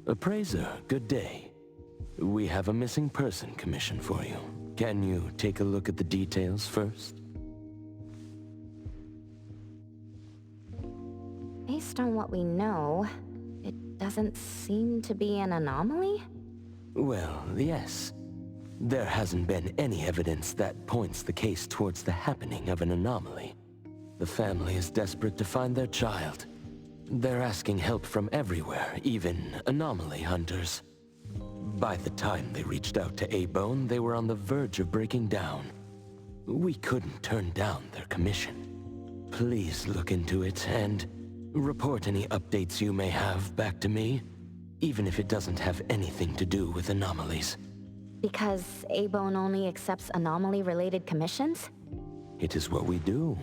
Appraiser, good day. We have a missing person commission for you. Can you take a look at the details first? Based on what we know, it doesn't seem to be an anomaly? Well, yes. There hasn't been any evidence that points the case towards the happening of an anomaly. The family is desperate to find their child. They're asking help from everywhere, even anomaly hunters. By the time they reached out to A-Bone, they were on the verge of breaking down. We couldn't turn down their commission. Please look into it and report any updates you may have back to me, even if it doesn't have anything to do with anomalies. Because A-Bone only accepts anomaly-related commissions? It is what we do.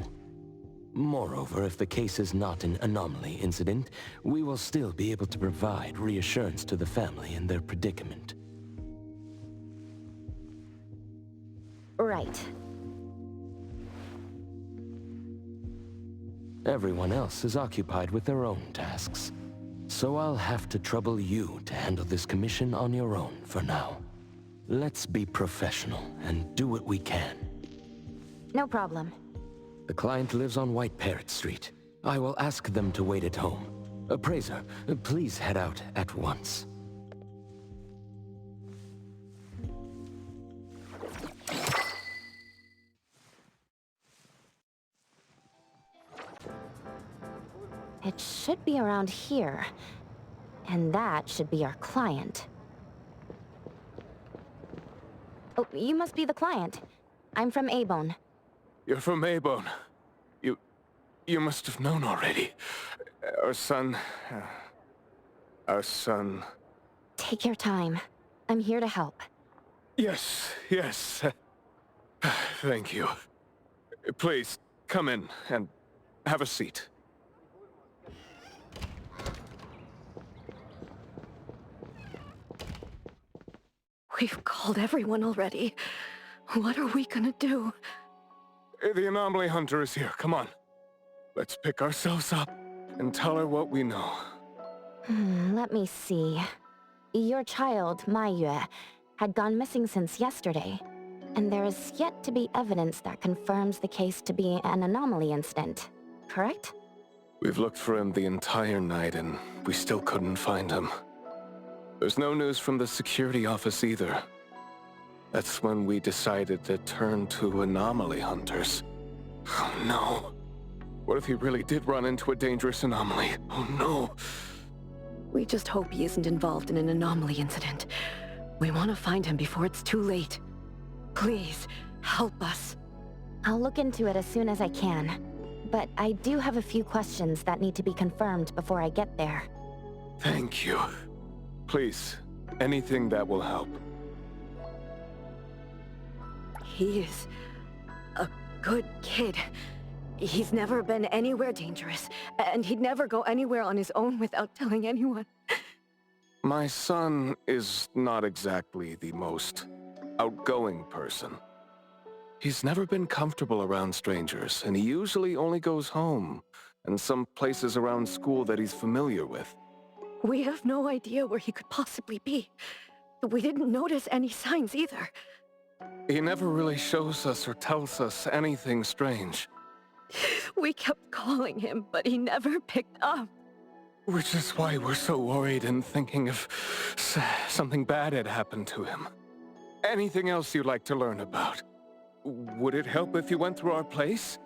Moreover, if the case is not an anomaly incident, we will still be able to provide reassurance to the family in their predicament. Right. Everyone else is occupied with their own tasks, so I'll have to trouble you to handle this commission on your own for now. Let's be professional and do what we can. No problem. The client lives on White Parrot Street. I will ask them to wait at home. Appraiser, please head out at once. It should be around here. And that should be our client. Oh, you must be the client. I'm from A-Bone. You're from A-Bone. You must have known already. Our son... Take your time. I'm here to help. Yes. Thank you. Please, come in and have a seat. We've called everyone already. What are we gonna do? The anomaly hunter is here. Come on. Let's pick ourselves up and tell her what we know. Let me see. Your child, Maiyue, had gone missing since yesterday, and there is yet to be evidence that confirms the case to be an anomaly incident, correct? We've looked for him the entire night and we still couldn't find him. There's no news from the security office either. That's when we decided to turn to anomaly hunters. Oh no. What if he really did run into a dangerous anomaly? Oh no. We just hope he isn't involved in an anomaly incident. We want to find him before it's too late. Please, help us. I'll look into it as soon as I can. But I do have a few questions that need to be confirmed before I get there. Thank you. Please, anything that will help. He is a good kid. He's never been anywhere dangerous, and he'd never go anywhere on his own without telling anyone. My son is not exactly the most outgoing person. He's never been comfortable around strangers, and he usually only goes home and some places around school that he's familiar with. We have no idea where he could possibly be. We didn't notice any signs either. He never really shows us or tells us anything strange. We kept calling him, but he never picked up. Which is why we're so worried and thinking if something bad had happened to him. Anything else you'd like to learn about? Would it help if you went through our place?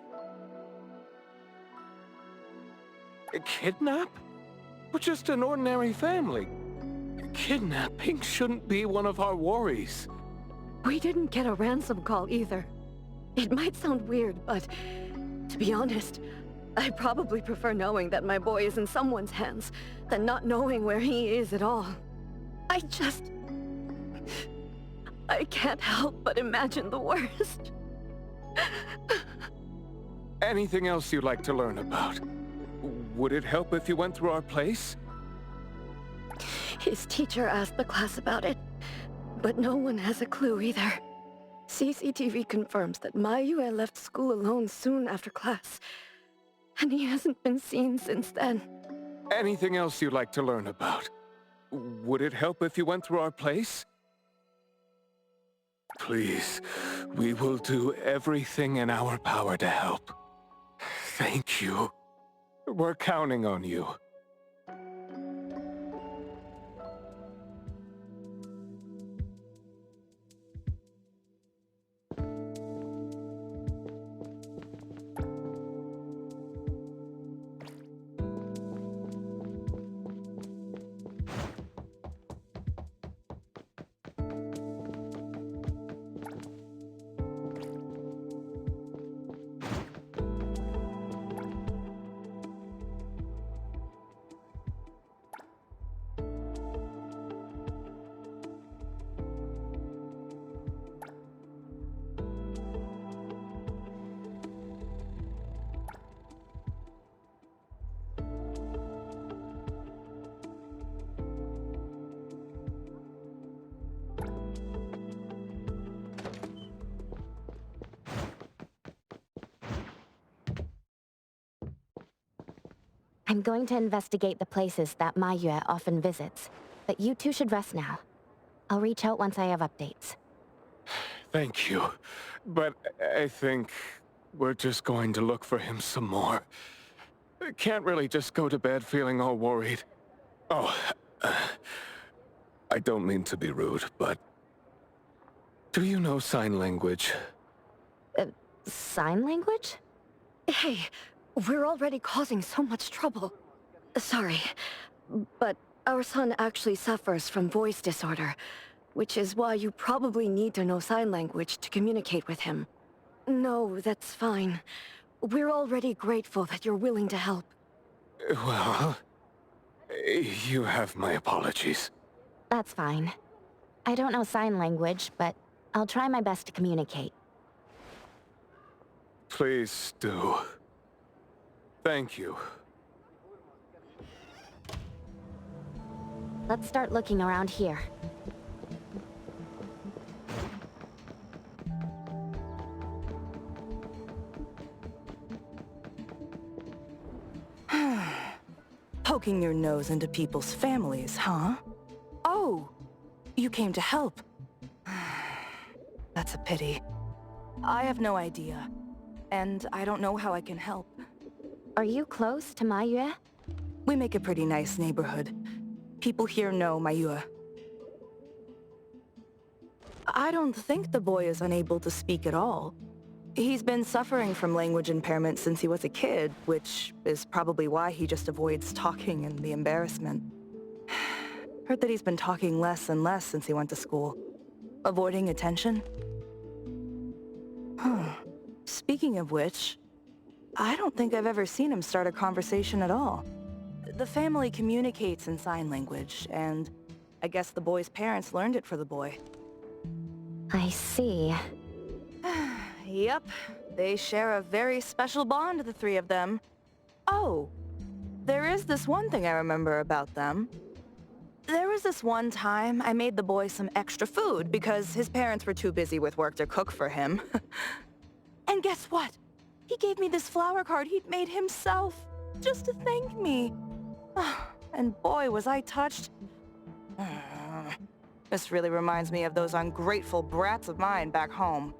A kidnap? We're just an ordinary family. Kidnapping shouldn't be one of our worries. We didn't get a ransom call either. It might sound weird, but to be honest, I probably prefer knowing that my boy is in someone's hands than not knowing where he is at all. I can't help but imagine the worst. Anything else you'd like to learn about? Would it help if you went through our place? His teacher asked the class about it, but no one has a clue either. CCTV confirms that Maiyue left school alone soon after class, and he hasn't been seen since then. Anything else you'd like to learn about? would it help if you went through our place? Please, we will do everything in our power to help. Thank you. We're counting on you. I'm going to investigate the places that Mayue often visits, but you two should rest now. I'll reach out once I have updates. Thank you. But I think we're just going to look for him some more. Can't really just go to bed feeling all worried. Oh, I don't mean to be rude, but do you know sign language? Sign language? Hey, we're already causing so much trouble. Sorry, but our son actually suffers from voice disorder, which is why you probably need to know sign language to communicate with him. No, that's fine. We're already grateful that you're willing to help. Well, you have my apologies. That's fine. I don't know sign language, but I'll try my best to communicate. Please do. Thank you. Let's start looking around here. Poking your nose into people's families, huh? Oh, you came to help. That's a pity. I have no idea, and I don't know how I can help. Are you close to Mayue? We make a pretty nice neighborhood. People here know Mayue. I don't think the boy is unable to speak at all. He's been suffering from language impairment since he was a kid, which is probably why he just avoids talking and the embarrassment. Heard that he's been talking less and less since he went to school. Avoiding attention? Huh. Speaking of which, I don't think I've ever seen him start a conversation at all. The family communicates in sign language, and I guess the boy's parents learned it for the boy. I see. Yep, they share a very special bond, the three of them. Oh, there is this one thing I remember about them. There was this one time I made the boy some extra food because his parents were too busy with work to cook for him. And guess what? He gave me this flower card he'd made himself, just to thank me. And boy, was I touched. This really reminds me of those ungrateful brats of mine back home.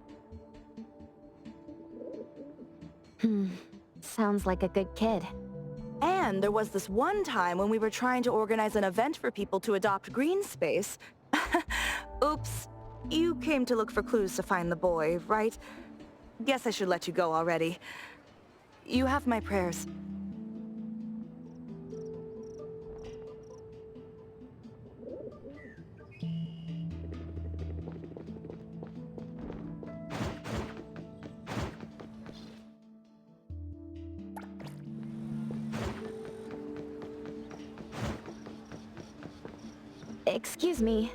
Sounds like a good kid. And there was this one time when we were trying to organize an event for people to adopt green space. Oops. You came to look for clues to find the boy, right? Guess I should let you go already. You have my prayers. Excuse me.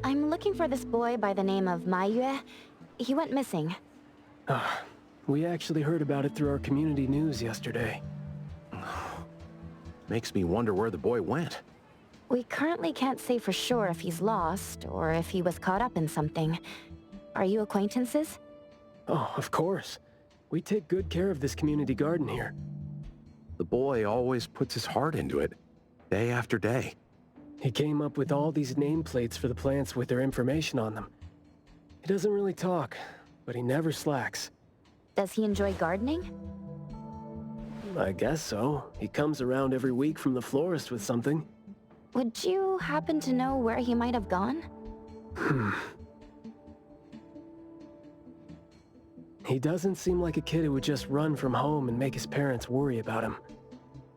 I'm looking for this boy by the name of Mayue. He went missing. We actually heard about it through our community news yesterday. Makes me wonder where the boy went. We currently can't say for sure if he's lost or if he was caught up in something. Are you acquaintances? Oh, of course. We take good care of this community garden here. The boy always puts his heart into it, day after day. He came up with all these nameplates for the plants with their information on them. He doesn't really talk, but he never slacks. Does he enjoy gardening? I guess so. He comes around every week from the florist with something. Would you happen to know where he might have gone? He doesn't seem like a kid who would just run from home and make his parents worry about him.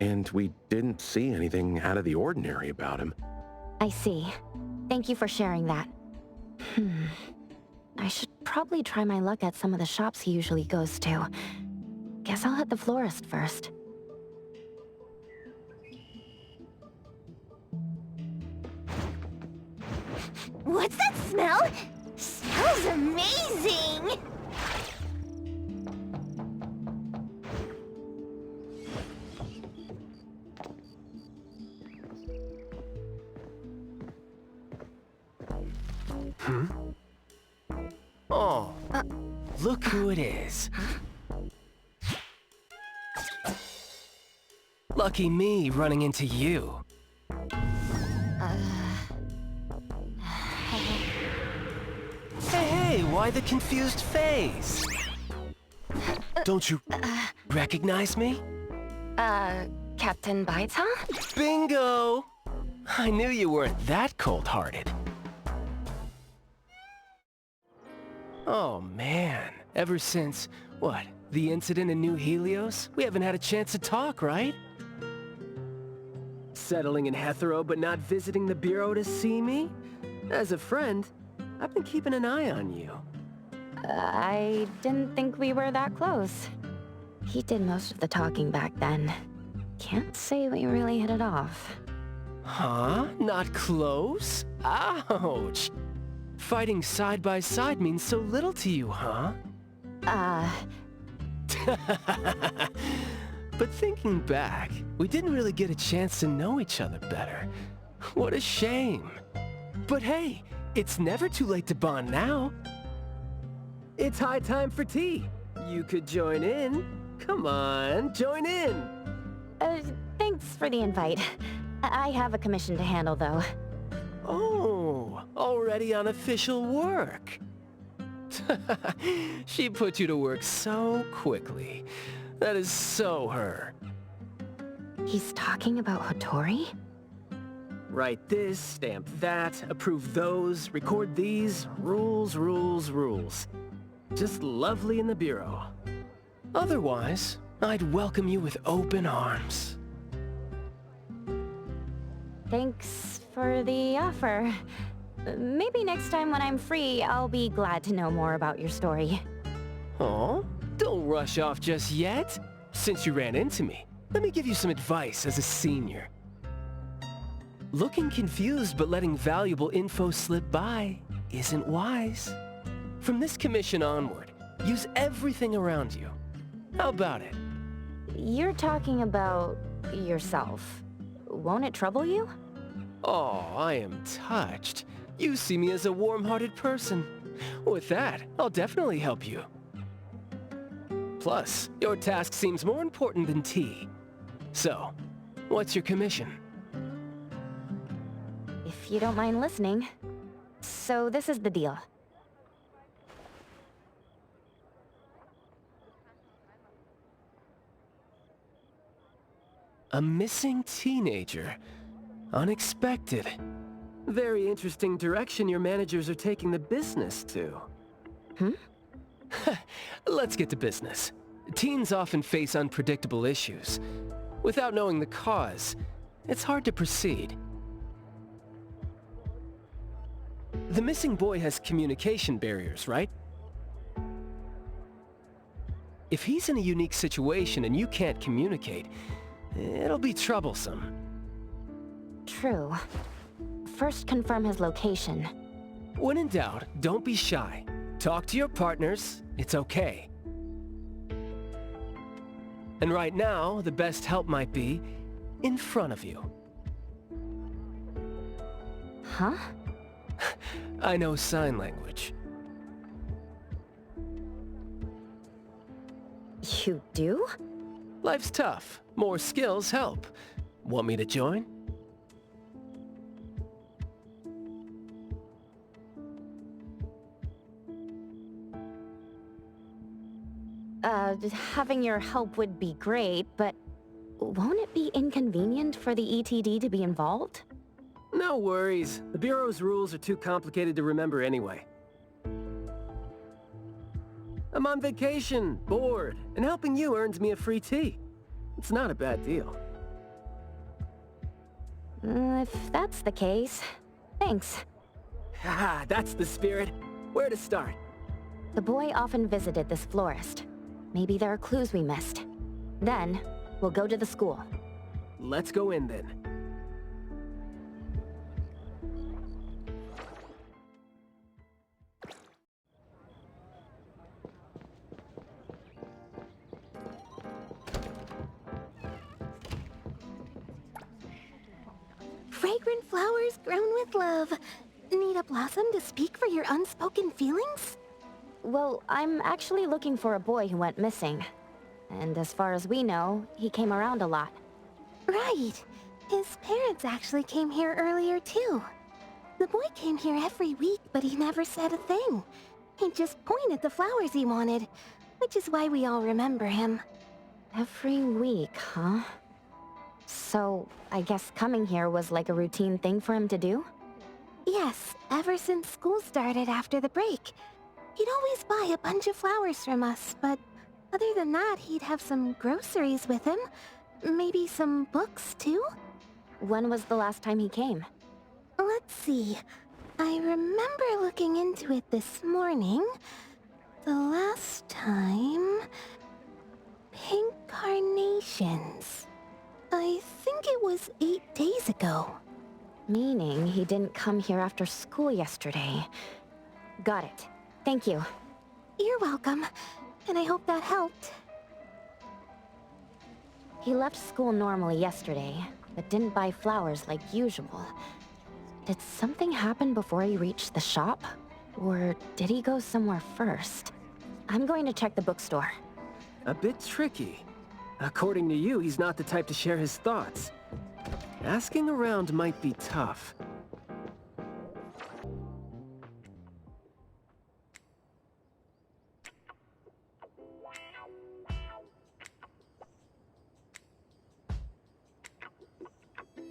And we didn't see anything out of the ordinary about him. I see. Thank you for sharing that. I should probably try my luck at some of the shops he usually goes to. Guess I'll hit the florist first. What's that smell? Smells amazing! Oh, look who it is. Lucky me running into you. Hey, why the confused face? Don't you recognize me? Captain Baita? Bingo! I knew you weren't that cold-hearted. Oh man, ever since, what, the incident in New Helios? We haven't had a chance to talk, right? Settling in Hetero but not visiting the Bureau to see me? As a friend, I've been keeping an eye on you. I didn't think we were that close. He did most of the talking back then. Can't say we really hit it off. Huh? Not close? Ouch! Fighting side by side means so little to you, huh? But thinking back, we didn't really get a chance to know each other better. What a shame. But hey, it's never too late to bond now. It's high time for tea. You could join in. Come on, join in. Thanks for the invite. I have a commission to handle, though. Oh, already on official work. She put you to work so quickly. That is so her. He's talking about Hotori? Write this, stamp that, approve those, record these, rules, rules, rules. Just lovely in the Bureau. Otherwise, I'd welcome you with open arms. Thanks for the offer. Maybe next time when I'm free, I'll be glad to know more about your story. Oh, don't rush off just yet. Since you ran into me, let me give you some advice as a senior. Looking confused but letting valuable info slip by isn't wise. From this commission onward, use everything around you. How about it? You're talking about yourself. Won't it trouble you? Oh, I am touched. You see me as a warm-hearted person. With that, I'll definitely help you. Plus, your task seems more important than tea. So, what's your commission? If you don't mind listening. So this is the deal. A missing teenager. Unexpected. Very interesting direction your managers are taking the business to. Let's get to business. Teens often face unpredictable issues. Without knowing the cause, it's hard to proceed. The missing boy has communication barriers, right? If he's in a unique situation and you can't communicate, it'll be troublesome. True. First confirm his location. When in doubt, don't be shy. Talk to your partners, it's okay. And right now, the best help might be in front of you. Huh? I know sign language. You do? Life's tough. More skills help. Want me to join? Having your help would be great, but won't it be inconvenient for the ETD to be involved? No worries. The Bureau's rules are too complicated to remember anyway. I'm on vacation, bored, and helping you earns me a free tea. It's not a bad deal. If that's the case, thanks. Haha, that's the spirit. Where to start? The boy often visited this florist. Maybe there are clues we missed. Then, we'll go to the school. Let's go in then. Fragrant flowers grown with love. Need a blossom to speak for your unspoken feelings? Well, I'm actually looking for a boy who went missing. And as far as we know, he came around a lot. Right. His parents actually came here earlier, too. The boy came here every week, but he never said a thing. He'd just point at the flowers he wanted, which is why we all remember him. Every week, huh? So, I guess coming here was like a routine thing for him to do? Yes, ever since school started after the break. He'd always buy a bunch of flowers from us, but other than that, he'd have some groceries with him. Maybe some books, too? When was the last time he came? Let's see. I remember looking into it this morning. The last time... Pink carnations. I think it was 8 days ago. Meaning he didn't come here after school yesterday. Got it. Thank you. You're welcome. And I hope that helped. He left school normally yesterday, but didn't buy flowers like usual. Did something happen before he reached the shop? Or did he go somewhere first? I'm going to check the bookstore. A bit tricky. According to you, he's not the type to share his thoughts. Asking around might be tough.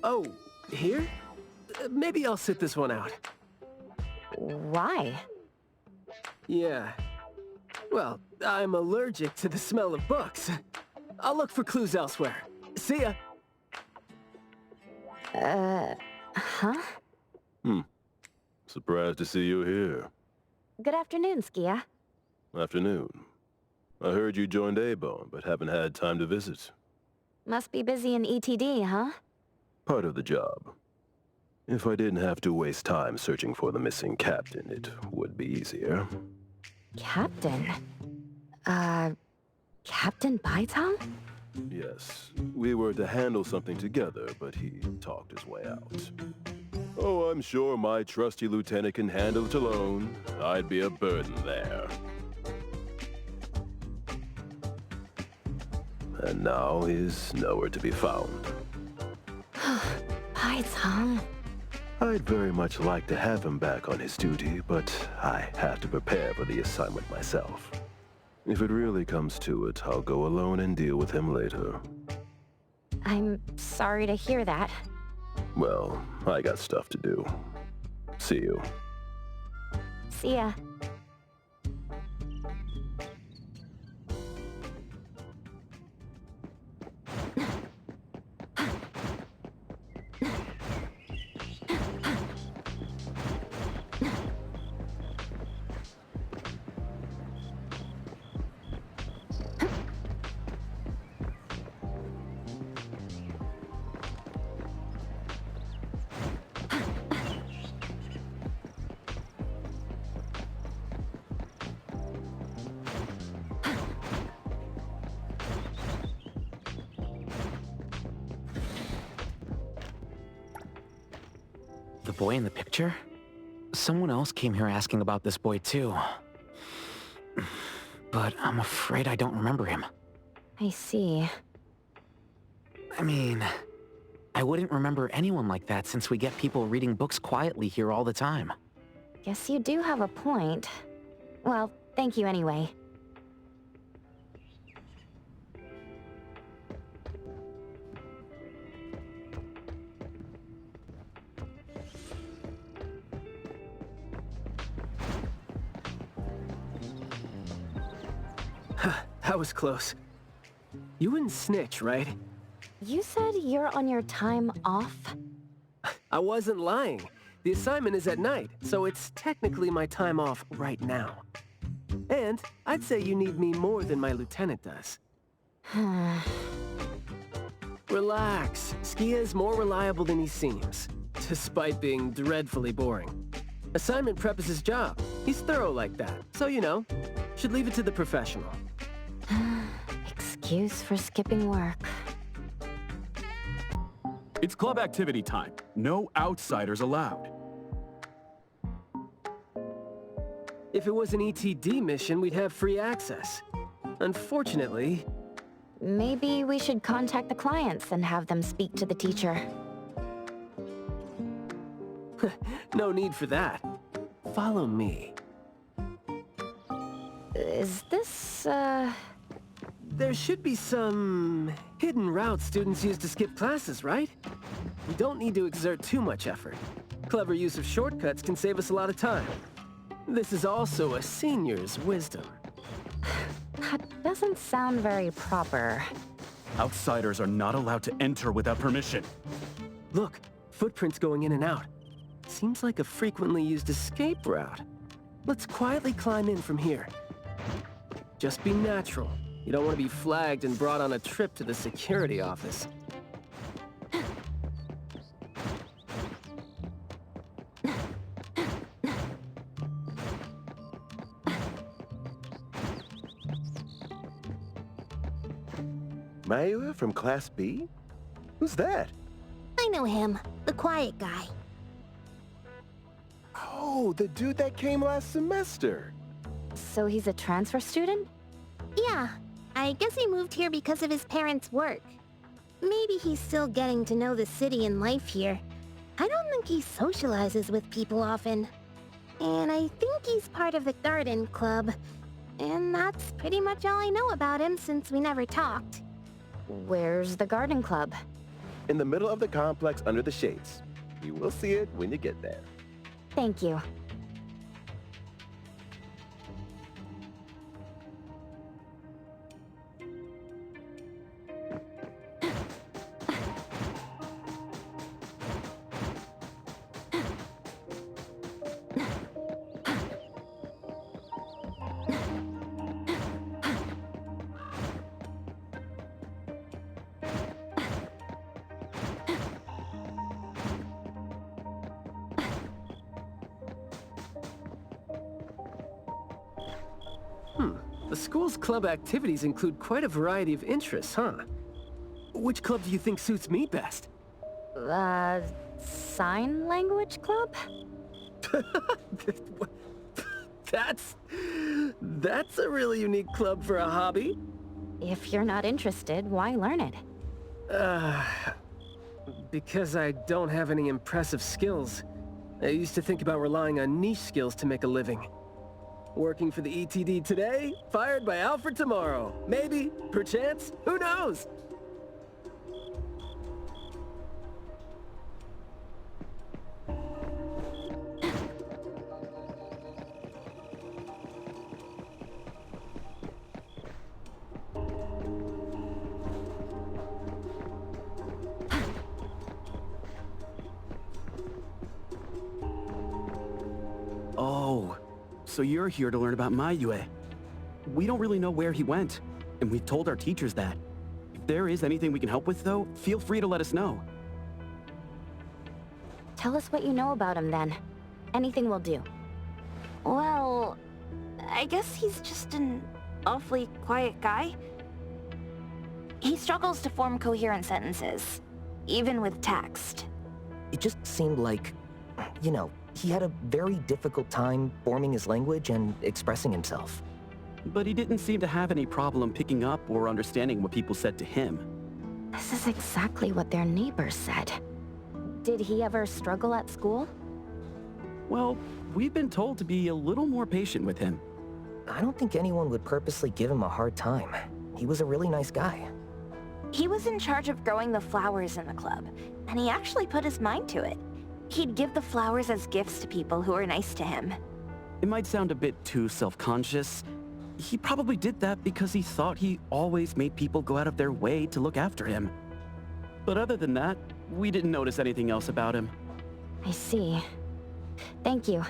Oh, here? Maybe I'll sit this one out. Why? Yeah. Well, I'm allergic to the smell of books. I'll look for clues elsewhere. See ya! Huh? Surprised to see you here. Good afternoon, Skia. Afternoon. I heard you joined A-Bone, but haven't had time to visit. Must be busy in ETD, huh? Part of the job. If I didn't have to waste time searching for the missing captain, it would be easier. Captain? Captain Baitang? Yes, we were to handle something together, but he talked his way out. Oh, I'm sure my trusty lieutenant can handle it alone. I'd be a burden there. And now he's nowhere to be found. Baitang. I'd very much like to have him back on his duty, but I have to prepare for the assignment myself. If it really comes to it, I'll go alone and deal with him later. I'm sorry to hear that. Well, I got stuff to do. See you. See ya. The boy in the picture? Someone else came here asking about this boy too. But I'm afraid I don't remember him. I see. I mean, I wouldn't remember anyone like that since we get people reading books quietly here all the time. Guess you do have a point. Well, thank you anyway. That was close. You wouldn't snitch, right? You said you're on your time off? I wasn't lying. The assignment is at night, so it's technically my time off right now. And I'd say you need me more than my lieutenant does. Relax. Skia is more reliable than he seems, despite being dreadfully boring. Assignment prep is his job. He's thorough like that, so you know, should leave it to the professional. Excuse for skipping work. It's club activity time. No outsiders allowed. If it was an ETD mission, we'd have free access. Unfortunately... Maybe we should contact the clients and have them speak to the teacher. No need for that. Follow me. Is this, There should be some hidden routes students use to skip classes, right? We don't need to exert too much effort. Clever use of shortcuts can save us a lot of time. This is also a senior's wisdom. That doesn't sound very proper. Outsiders are not allowed to enter without permission. Look, footprints going in and out. Seems like a frequently used escape route. Let's quietly climb in from here. Just be natural. You don't want to be flagged and brought on a trip to the security office. Mayua from Class B? Who's that? I know him, the quiet guy. Oh, the dude that came last semester. So he's a transfer student? Yeah, I guess he moved here because of his parents' work. Maybe he's still getting to know the city and life here. I don't think he socializes with people often. And I think he's part of the garden club. And that's pretty much all I know about him since we never talked. Where's the garden club? In the middle of the complex under the shades. You will see it when you get there. Thank you. The school's club activities include quite a variety of interests, huh? Which club do you think suits me best? Sign language club? That's a really unique club for a hobby. If you're not interested, why learn it? Because I don't have any impressive skills. I used to think about relying on niche skills to make a living. Working for the ETD today, fired by Alfred tomorrow. Maybe, perchance, who knows? Oh. So you're here to learn about Mayue. We don't really know where he went, and we've told our teachers that. If there is anything we can help with, though, feel free to let us know. Tell us what you know about him, then. Anything will do. Well, I guess he's just an awfully quiet guy. He struggles to form coherent sentences, even with text. It just seemed like, you know, he had a very difficult time forming his language and expressing himself. But he didn't seem to have any problem picking up or understanding what people said to him. This is exactly what their neighbors said. Did he ever struggle at school? Well, we've been told to be a little more patient with him. I don't think anyone would purposely give him a hard time. He was a really nice guy. He was in charge of growing the flowers in the club, and he actually put his mind to it. He'd give the flowers as gifts to people who were nice to him. It might sound a bit too self-conscious, he probably did that because he thought he always made people go out of their way to look after him. But other than that, we didn't notice anything else about him. I see. Thank you.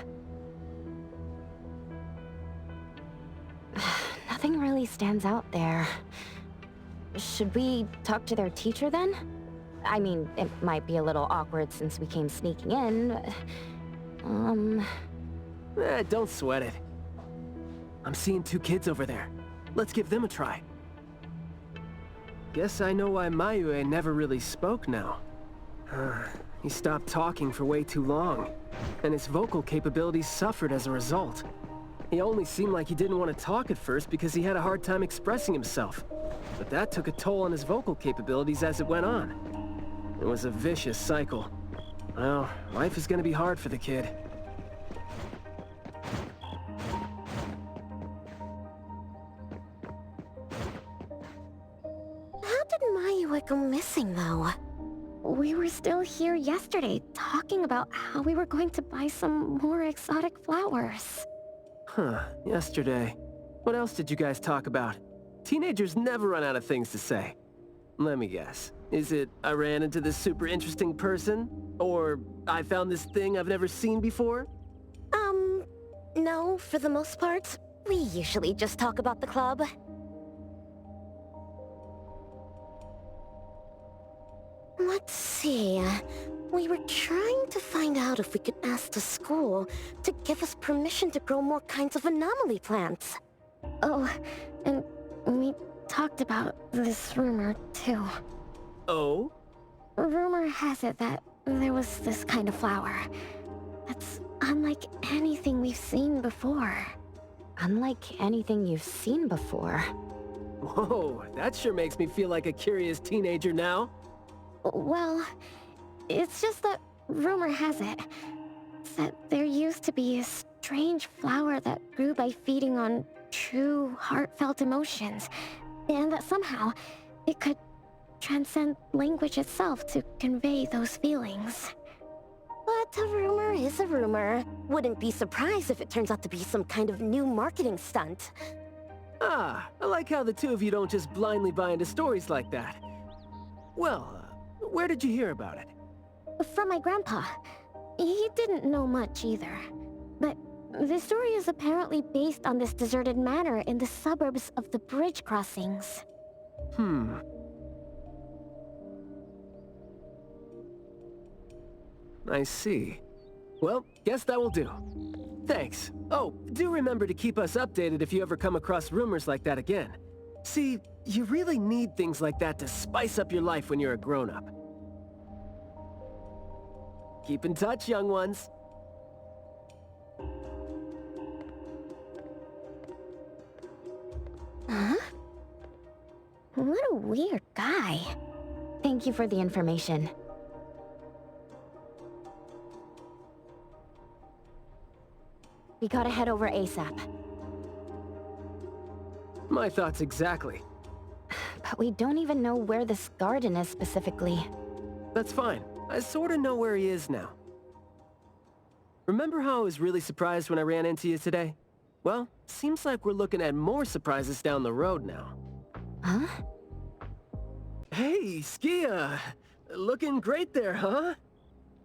Nothing really stands out there. Should we talk to their teacher then? I mean, it might be a little awkward since we came sneaking in, but, Don't sweat it. I'm seeing 2 kids over there. Let's give them a try. Guess I know why Mayue never really spoke now. He stopped talking for way too long, and his vocal capabilities suffered as a result. He only seemed like he didn't want to talk at first because he had a hard time expressing himself. But that took a toll on his vocal capabilities as it went on. It was a vicious cycle. Well, life is gonna be hard for the kid. How did Mayue go missing, though? We were still here yesterday, talking about how we were going to buy some more exotic flowers. Huh, yesterday. What else did you guys talk about? Teenagers never run out of things to say. Let me guess. Is it, I ran into this super interesting person? Or, I found this thing I've never seen before? No, for the most part. We usually just talk about the club. Let's see. We were trying to find out if we could ask the school to give us permission to grow more kinds of anomaly plants. Oh, and we talked about this rumor, too. Oh? Rumor has it that there was this kind of flower that's unlike anything we've seen before. unlike anything you've seen before. Whoa, that sure makes me feel like a curious teenager now. Well, it's just that rumor has it that there used to be a strange flower that grew by feeding on true, heartfelt emotions, and that somehow it could transcend language itself to convey those feelings. But a rumor is a rumor. Wouldn't be surprised if it turns out to be some kind of new marketing stunt. Ah, I like how the two of you don't just blindly buy into stories like that. Well, where did you hear about it? From my grandpa. He didn't know much either. But the story is apparently based on this deserted manor in the suburbs of the bridge crossings. I see. Well, guess that will do. Thanks. Oh, do remember to keep us updated if you ever come across rumors like that again. See, you really need things like that to spice up your life when you're a grown-up. Keep in touch, young ones. Huh? What a weird guy. Thank you for the information. We gotta head over ASAP. My thoughts exactly. But we don't even know where this garden is specifically. That's fine. I sorta know where he is now. Remember how I was really surprised when I ran into you today? Well, seems like we're looking at more surprises down the road now. Huh? Hey, Skia! Looking great there, huh?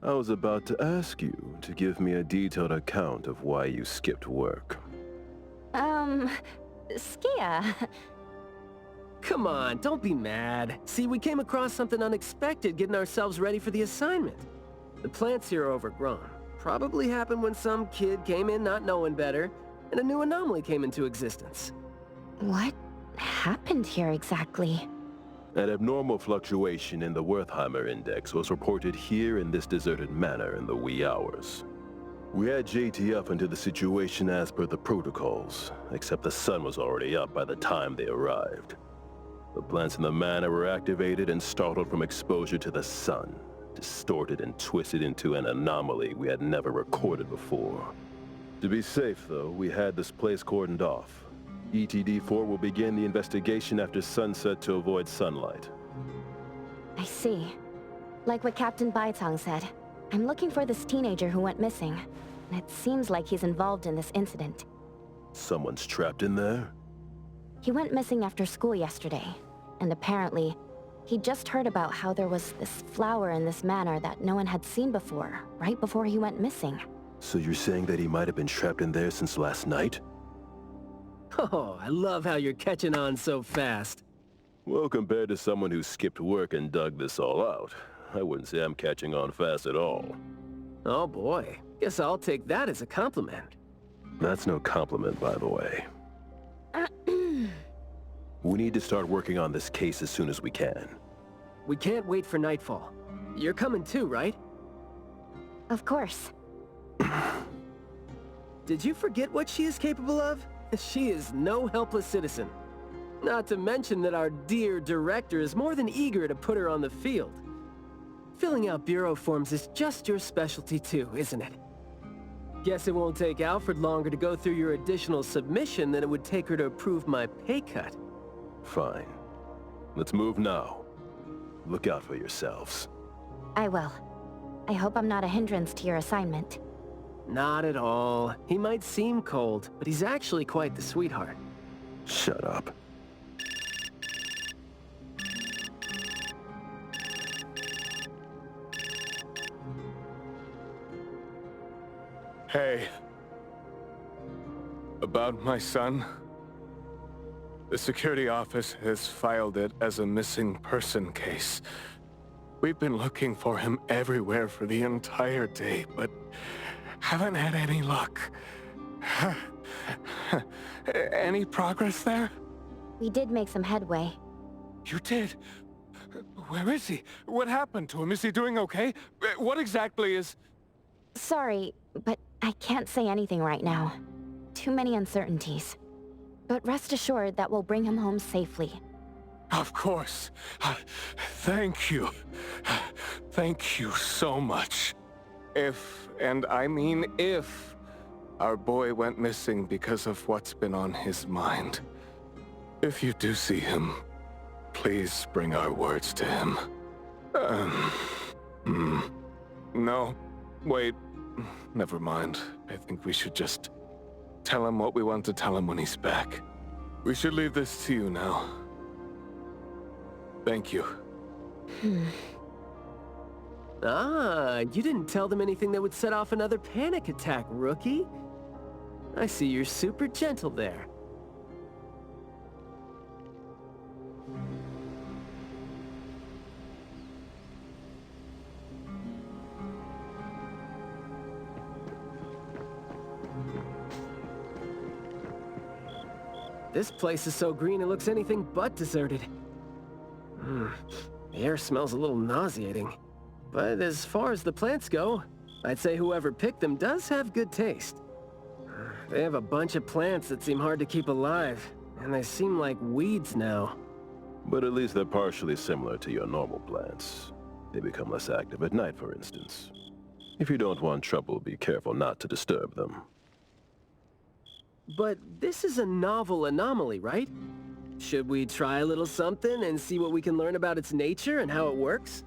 I was about to ask you to give me a detailed account of why you skipped work. Skia. Come on, don't be mad. See, we came across something unexpected getting ourselves ready for the assignment. The plants here are overgrown. Probably happened when some kid came in not knowing better, and a new anomaly came into existence. What happened here exactly? An abnormal fluctuation in the Wertheimer index was reported here in this deserted manor in the wee hours. We had JT up into the situation as per the protocols, except the sun was already up by the time they arrived. The plants in the manor were activated and startled from exposure to the sun, distorted and twisted into an anomaly we had never recorded before. To be safe, though, we had this place cordoned off. ETD-4 will begin the investigation after sunset to avoid sunlight. I see. Like what Captain Baitang said, I'm looking for this teenager who went missing. And it seems like he's involved in this incident. Someone's trapped in there? He went missing after school yesterday, and apparently, he just heard about how there was this flower in this manor that no one had seen before, right before he went missing. So you're saying that he might have been trapped in there since last night? Oh, I love how you're catching on so fast. Well, compared to someone who skipped work and dug this all out, I wouldn't say I'm catching on fast at all. Oh boy, guess I'll take that as a compliment. That's no compliment, by the way. We need to start working on this case as soon as we can. We can't wait for nightfall. You're coming too, right? Of course. Did you forget what she is capable of? She is no helpless citizen. Not to mention that our dear director is more than eager to put her on the field. Filling out bureau forms is just your specialty too, isn't it? Guess it won't take Alfred longer to go through your additional submission than it would take her to approve my pay cut. Fine. Let's move now. Look out for yourselves. I will. I hope I'm not a hindrance to your assignment. Not at all. He might seem cold, but he's actually quite the sweetheart. Shut up. Hey. About my son? The security office has filed it as a missing person case. We've been looking for him everywhere for the entire day, but haven't had any luck. Any progress there? We did make some headway. You did? Where is he? What happened to him? Is he doing okay? What exactly is... Sorry, but I can't say anything right now. Too many uncertainties. But rest assured that we'll bring him home safely. Of course. Thank you. Thank you so much. If, and I mean if, our boy went missing because of what's been on his mind. If you do see him, please bring our words to him. No, wait. Never mind. I think we should just tell him what we want to tell him when he's back. We should leave this to you now. Thank you. Ah, you didn't tell them anything that would set off another panic attack, rookie. I see you're super gentle there. This place is so green it looks anything but deserted. The air smells a little nauseating. But as far as the plants go, I'd say whoever picked them does have good taste. They have a bunch of plants that seem hard to keep alive, and they seem like weeds now. But at least they're partially similar to your normal plants. They become less active at night, for instance. If you don't want trouble, be careful not to disturb them. But this is a novel anomaly, right? Should we try a little something and see what we can learn about its nature and how it works?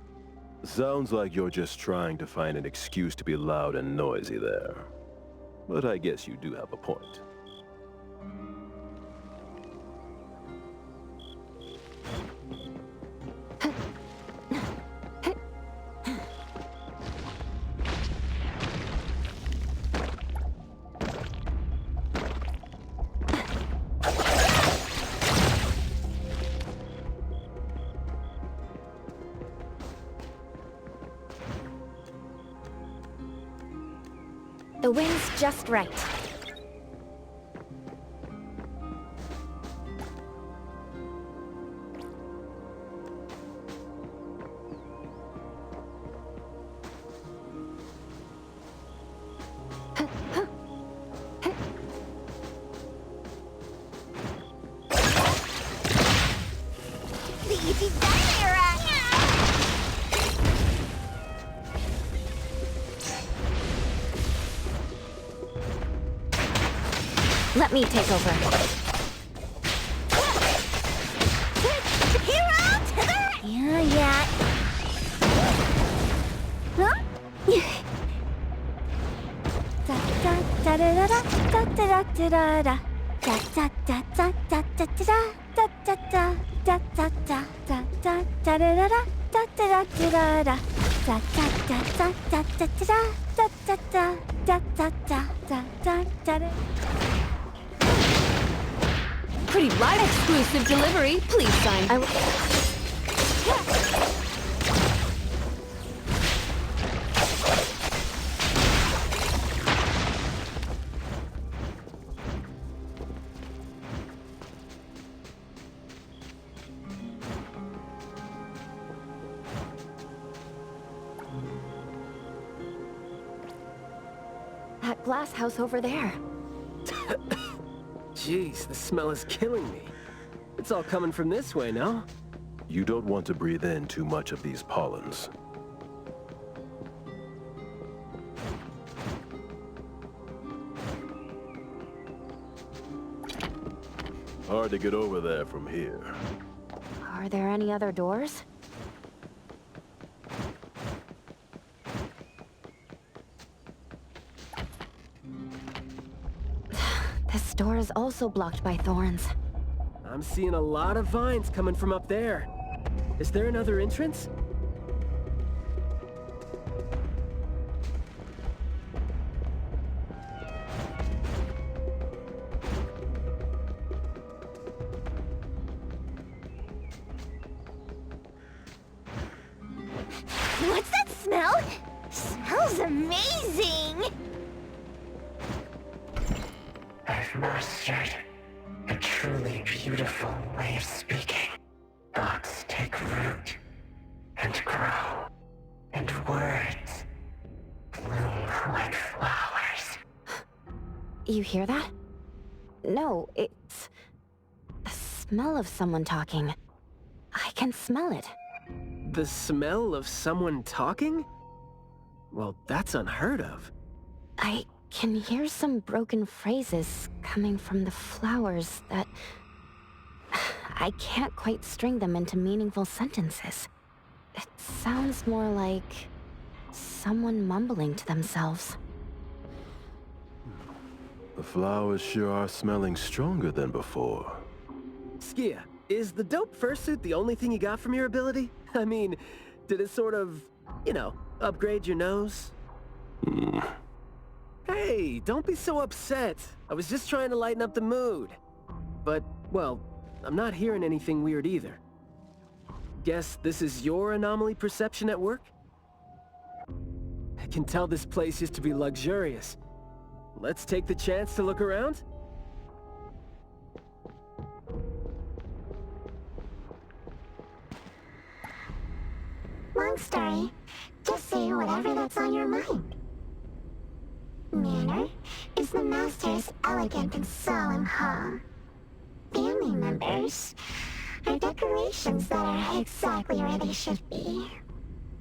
Sounds like you're just trying to find an excuse to be loud and noisy there. But I guess you do have a point. The wind's just right. Let me take over. Hero to the right! Yeah. Huh? Da da da da da da da da da da da da da da da da da da. Pretty light exclusive delivery. Please sign. That glass house over there. Jeez, the smell is killing me. It's all coming from this way, no? You don't want to breathe in too much of these pollens. Hard to get over there from here. Are there any other doors? This door is also blocked by thorns. I'm seeing a lot of vines coming from up there. Is there another entrance? What's that smell? Smells amazing! I've mastered a truly beautiful way of speaking. Thoughts take root and grow, and words bloom like flowers. You hear that? No, it's the smell of someone talking. I can smell it. The smell of someone talking? Well, that's unheard of. I can hear some broken phrases coming from the flowers that... I can't quite string them into meaningful sentences. It sounds more like someone mumbling to themselves. The flowers sure are smelling stronger than before. Skia, is the dope fursuit the only thing you got from your ability? I mean, did it sort of, you know, upgrade your nose? Hey, don't be so upset. I was just trying to lighten up the mood. But, well, I'm not hearing anything weird either. Guess this is your anomaly perception at work? I can tell this place used to be luxurious. Let's take the chance to look around? Long story. Just say whatever that's on your mind. Manner is the master's elegant and solemn hall. Family members are decorations that are exactly where they should be.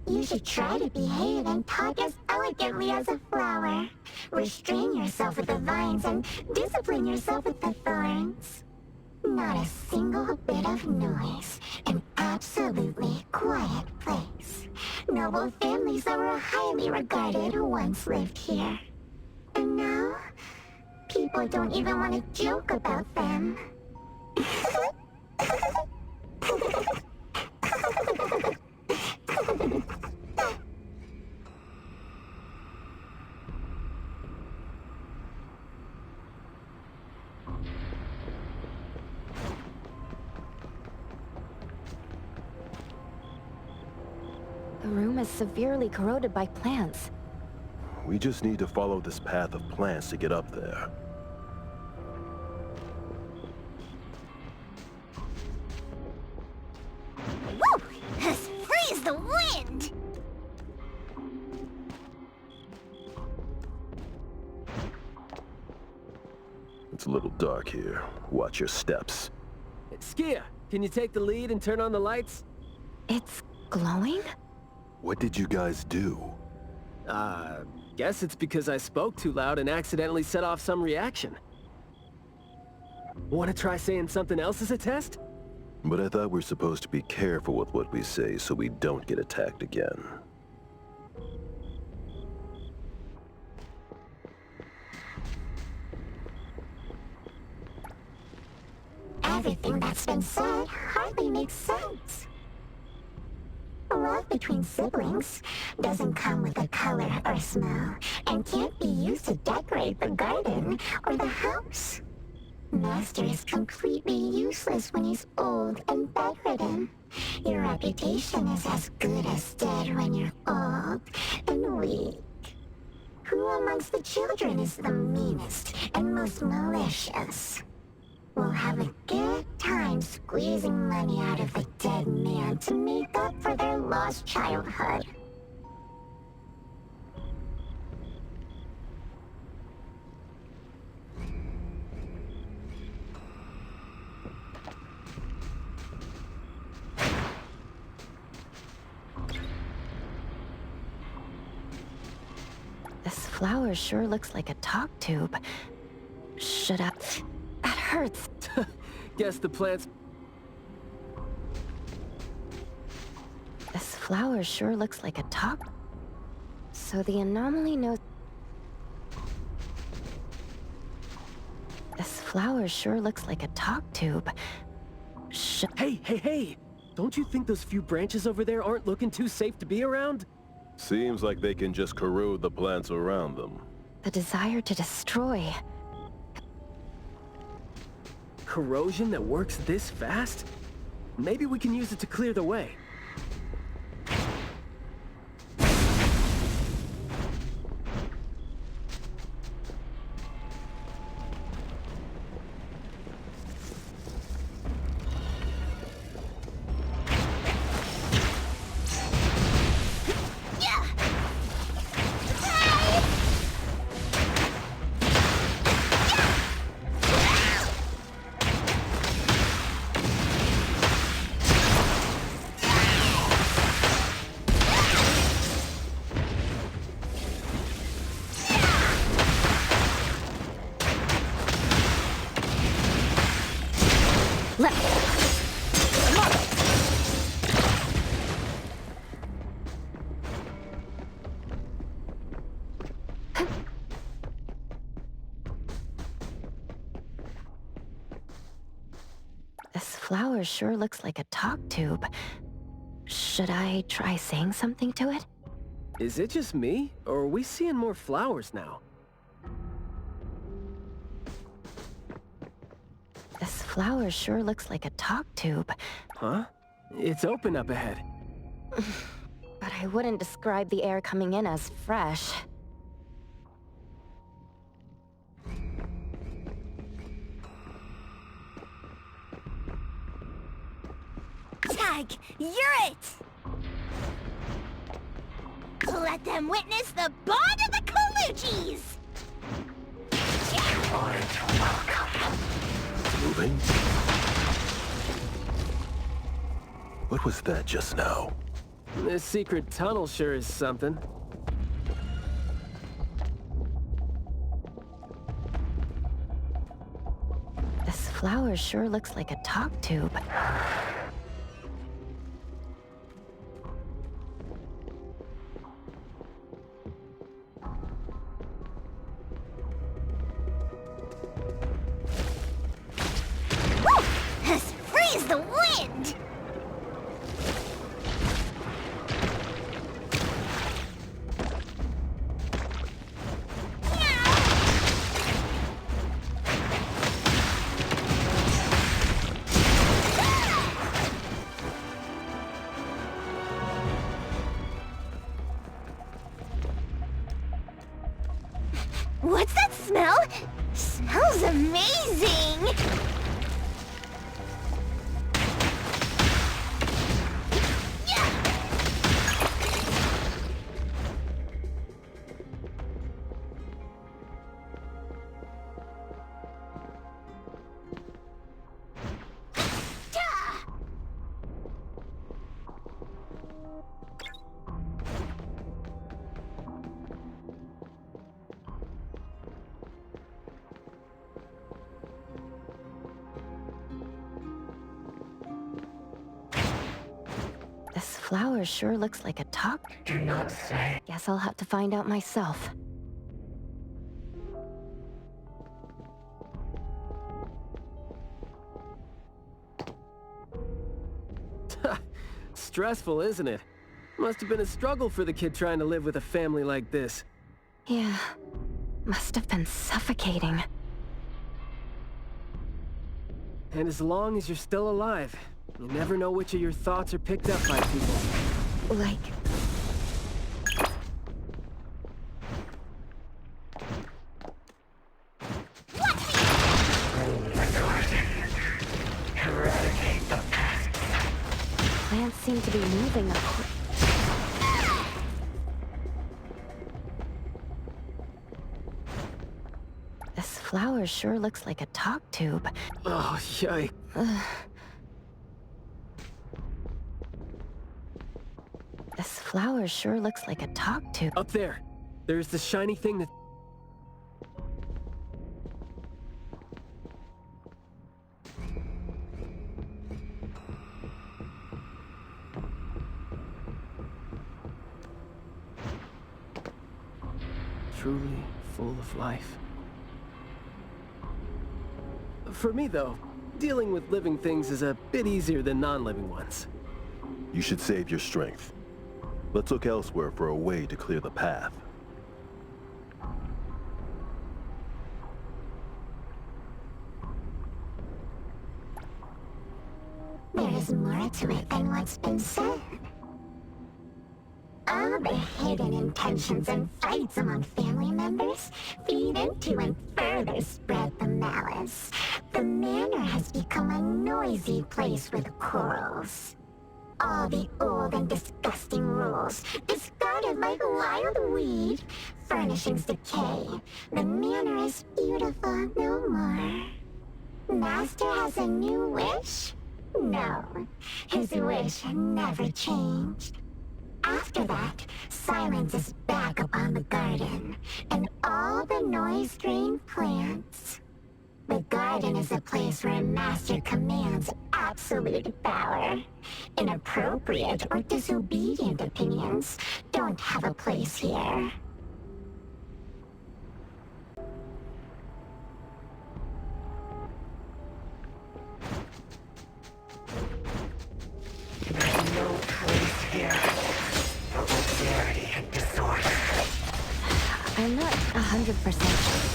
You should try to behave and talk as elegantly as a flower. Restrain yourself with the vines and discipline yourself with the thorns. Not a single bit of noise. An absolutely quiet place. Noble families that were highly regarded once lived here. And now, people don't even want to joke about them. The room is severely corroded by plants. We just need to follow this path of plants to get up there. Woo! As free as the wind! It's a little dark here. Watch your steps. Skia, can you take the lead and turn on the lights? It's glowing? What did you guys do? Guess it's because I spoke too loud and accidentally set off some reaction. Want to try saying something else as a test? But I thought we're supposed to be careful with what we say so we don't get attacked again. As Everything that's been said hardly makes sense. Love between siblings doesn't come with a color or smell and can't be used to decorate the garden or the house. Master is completely useless when he's old and bedridden. Your reputation is as good as dead when you're old and weak. Who amongst the children is the meanest and most malicious? We'll have a good time squeezing money out of the dead man to make up for their lost childhood. This flower sure looks like a talk tube. Should I... That hurts. Guess the plants... This flower sure looks like a talk... So the anomaly knows... This flower sure looks like a talk tube. Hey! Don't you think those few branches over there aren't looking too safe to be around? Seems like they can just corrode the plants around them. The desire to destroy. Corrosion that works this fast? Maybe we can use it to clear the way. This flower sure looks like a talk tube. Should I try saying something to it? Is it just me, or are we seeing more flowers now? This flower sure looks like a talk tube. Huh? It's open up ahead. But I wouldn't describe the air coming in as fresh. Tag, you're it! Let them witness the bond of the Kalujis! Moving. What was that just now? This secret tunnel sure is something. This flower sure looks like a talk tube. Freeze the wind! What's that smell? Smells amazing! This flower sure looks like a talk. Do not say. Guess I'll have to find out myself. Stressful, isn't it? Must have been a struggle for the kid trying to live with a family like this. Yeah, must have been suffocating. And as long as you're still alive, you never know which of your thoughts are picked up by people. Like... Eradicate the past. Plants seem to be moving This flower sure looks like a talk tube. Oh, yikes. This flower sure looks like a talk tube. Up there. There's the shiny thing that... Truly full of life. For me, though, dealing with living things is a bit easier than non-living ones. You should save your strength. Let's look elsewhere for a way to clear the path. There is more to it than what's been said. All the hidden intentions and fights among family members feed into and further spread the malice. The manor has become a noisy place with quarrels. All the old and disgusting rules, discarded like wild weed. Furnishings decay. The manor is beautiful no more. Master has a new wish? No, his wish never changed. After that, silence is back upon the garden, and all the noise-drained plants. The garden is a place where Master commands absolute power. Inappropriate or disobedient opinions don't have a place here. There's no place here for vulgarity and disorder. I'm not 100% sure.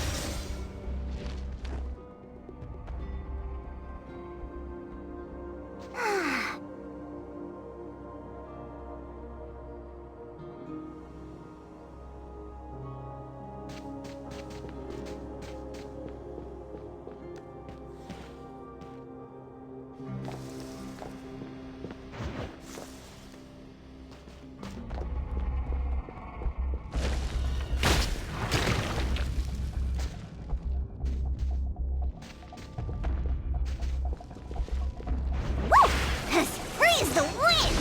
Freeze the wind!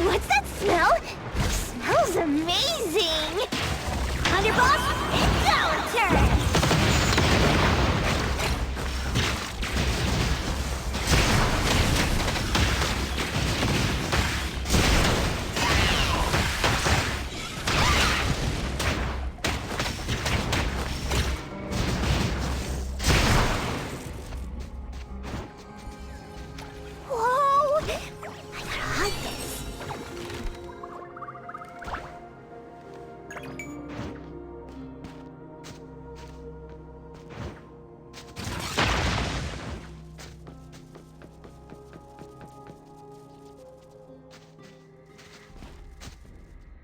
What's that smell? Smells amazing! Underboss, it's our turn! Whoa! I gotta hide this.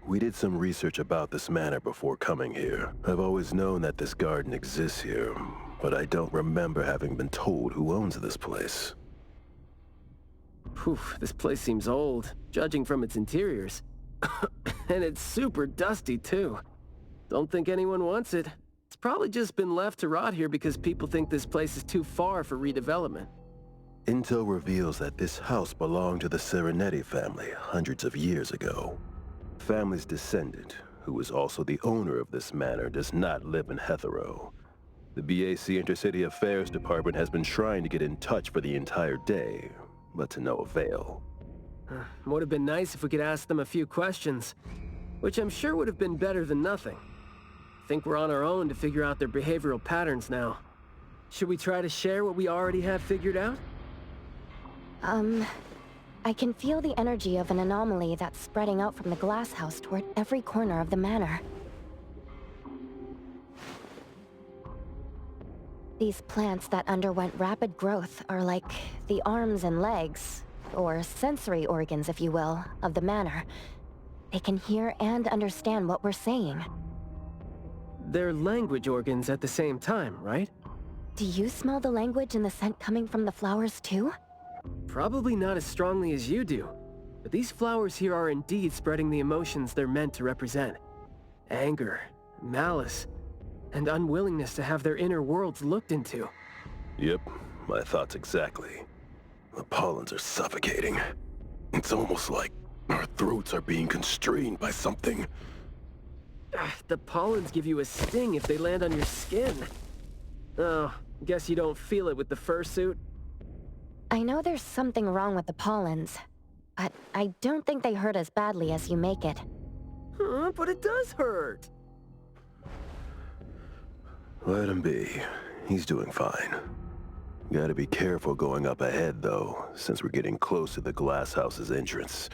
We did some research about this manor before coming here. I've always known that this garden exists here, but I don't remember having been told who owns this place. Whew, this place seems old, judging from its interiors. And it's super dusty, too. Don't think anyone wants it. It's probably just been left to rot here because people think this place is too far for redevelopment. Intel reveals that this house belonged to the Serenetti family hundreds of years ago. family's descendant, who is also the owner of this manor, does not live in Hetero. The BAC Intercity Affairs Department has been trying to get in touch for the entire day, but to no avail. Would have been nice if we could ask them a few questions, which I'm sure would have been better than nothing. I think we're on our own to figure out their behavioral patterns now. Should we try to share what we already have figured out? I can feel the energy of an anomaly that's spreading out from the glass house toward every corner of the manor. These plants that underwent rapid growth are like the arms and legs, or sensory organs, if you will, of the manor. They can hear and understand what we're saying. They're language organs at the same time, right? Do you smell the language and the scent coming from the flowers too? Probably not as strongly as you do, but these flowers here are indeed spreading the emotions they're meant to represent. Anger, malice, and unwillingness to have their inner worlds looked into. Yep, my thoughts exactly. The pollens are suffocating. It's almost like our throats are being constrained by something. The pollens give you a sting if they land on your skin. Oh, guess you don't feel it with the fursuit? I know there's something wrong with the pollens, but I don't think they hurt as badly as you make it. But it does hurt! Let him be. He's doing fine. Gotta be careful going up ahead, though, since we're getting close to the glass house's entrance.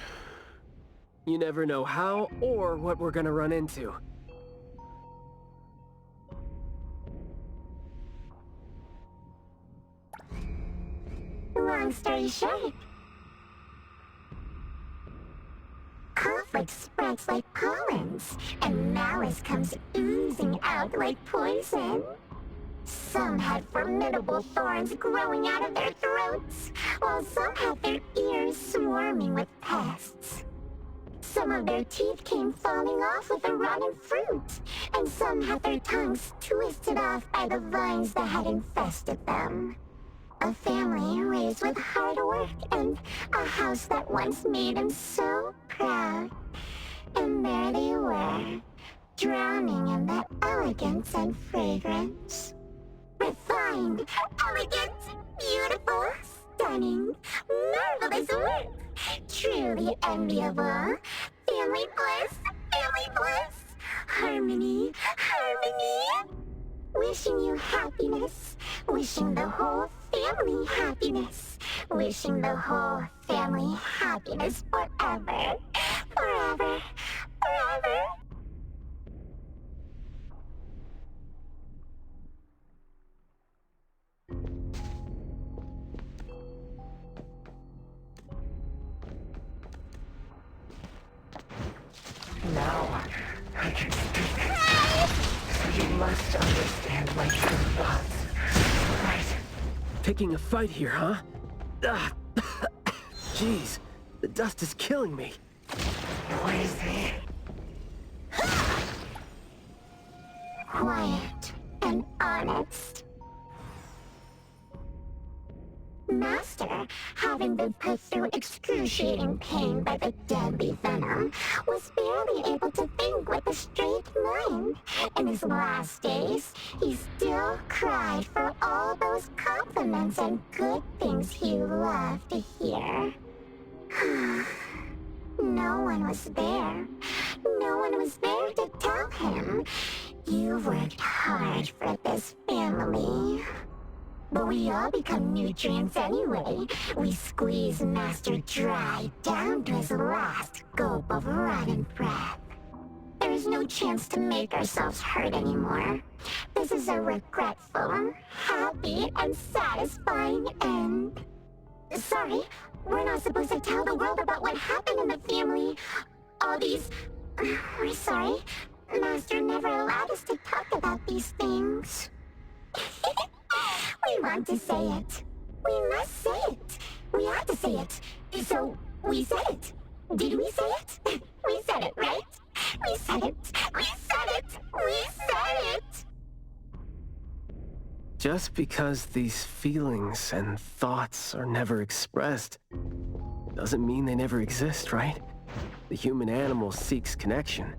You never know how or what we're gonna run into. Long story short, conflict spreads like pollens, and malice comes oozing out like poison. Some had formidable thorns growing out of their throats, while some had their ears swarming with pests. Some of their teeth came falling off with the rotten fruit, and some had their tongues twisted off by the vines that had infested them. A family raised with hard work and a house that once made them so proud. And there they were, drowning in that elegance and fragrance. Refined, elegant, beautiful, stunning, marvelous work. Truly enviable. Family bliss, harmony, harmony. Wishing you happiness, wishing the whole family happiness, wishing the whole family happiness forever, forever, forever. Now, I can speak. So you must understand my true thoughts, right? Picking a fight here, huh? Jeez, the dust is killing me. Noisy. Quiet and honest. Master, having been put through excruciating pain by the deadly venom, was barely able to think with a straight mind. In his last days, he still cried for all those compliments and good things he loved to hear. No one was there. No one was there to tell him, "You worked hard for this family." But we all become nutrients anyway. We squeeze Master dry down to his last gulp of rotten breath. There is no chance to make ourselves hurt anymore. This is a regretful, happy, and satisfying end. Sorry, we're not supposed to tell the world about what happened in the family. All these... We're sorry. Master never allowed us to talk about these things. We want to say it. We must say it. We have to say it. So, we said it. Did we say it? We said it, right? We said it. We said it. We said it. Just because these feelings and thoughts are never expressed, doesn't mean they never exist, right? The human-animal seeks connection.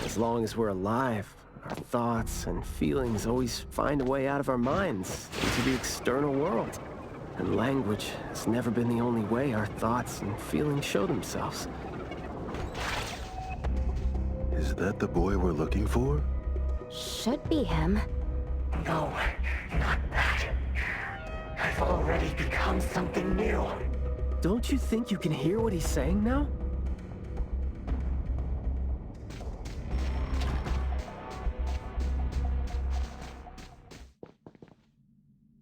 As long as we're alive, our thoughts and feelings always find a way out of our minds into the external world. And language has never been the only way our thoughts and feelings show themselves. Is that the boy we're looking for? Should be him. No, not that. I've already become something new. Don't you think you can hear what he's saying now?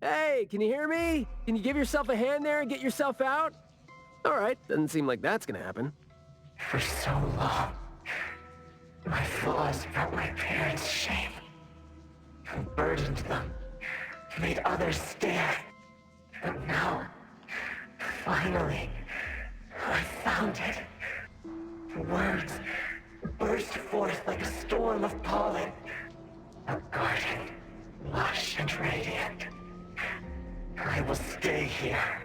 Hey, can you hear me? Can you give yourself a hand there and get yourself out? All right, doesn't seem like that's gonna happen. For so long, my flaws brought my parents shame, and burdened them, made others stare. But now, finally, I found it. Words burst forth like a storm of pollen. A garden, lush and radiant. I will stay here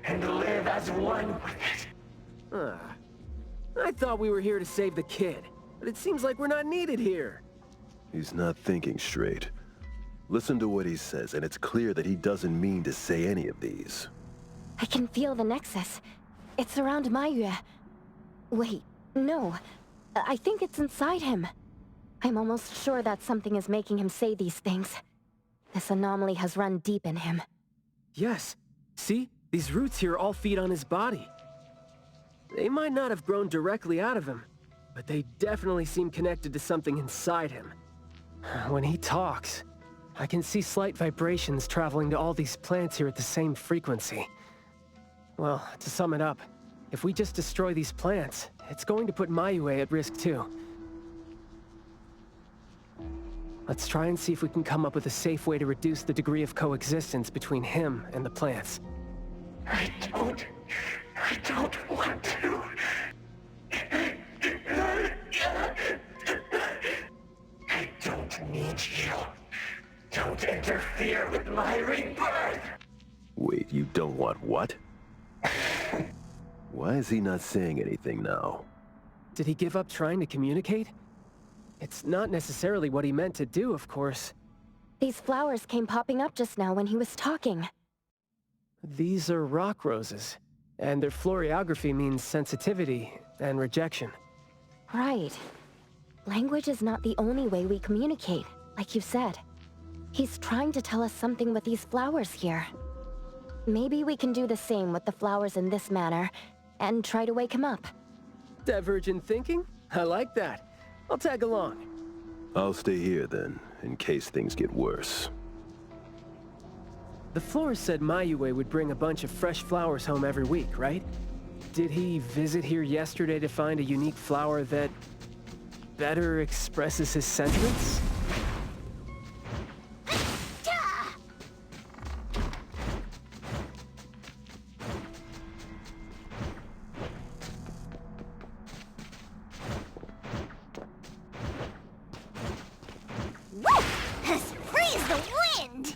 and live as one with it. I thought we were here to save the kid, but it seems like we're not needed here. He's not thinking straight. Listen to what he says, and it's clear that he doesn't mean to say any of these. I can feel the nexus. It's around Maiyue. Wait, no. I think it's inside him. I'm almost sure that something is making him say these things. This anomaly has run deep in him. Yes. See? These roots here all feed on his body. They might not have grown directly out of him, but they definitely seem connected to something inside him. When he talks, I can see slight vibrations traveling to all these plants here at the same frequency. Well, to sum it up, if we just destroy these plants, it's going to put Maiyue at risk too. Let's try and see if we can come up with a safe way to reduce the degree of coexistence between him and the plants. I don't want to. I don't need you. Don't interfere with my rebirth. Wait, you don't want what? Why is he not saying anything now? Did he give up trying to communicate? It's not necessarily what he meant to do, of course. These flowers came popping up just now when he was talking. These are rock roses, and their florography means sensitivity and rejection. Right. Language is not the only way we communicate, like you said. He's trying to tell us something with these flowers here. Maybe we can do the same with the flowers in this manner, and try to wake him up. Divergent thinking? I like that. I'll tag along. I'll stay here then, in case things get worse. The florist said Maiyue would bring a bunch of fresh flowers home every week, right? Did he visit here yesterday to find a unique flower that better expresses his sentiments? Freeze the wind!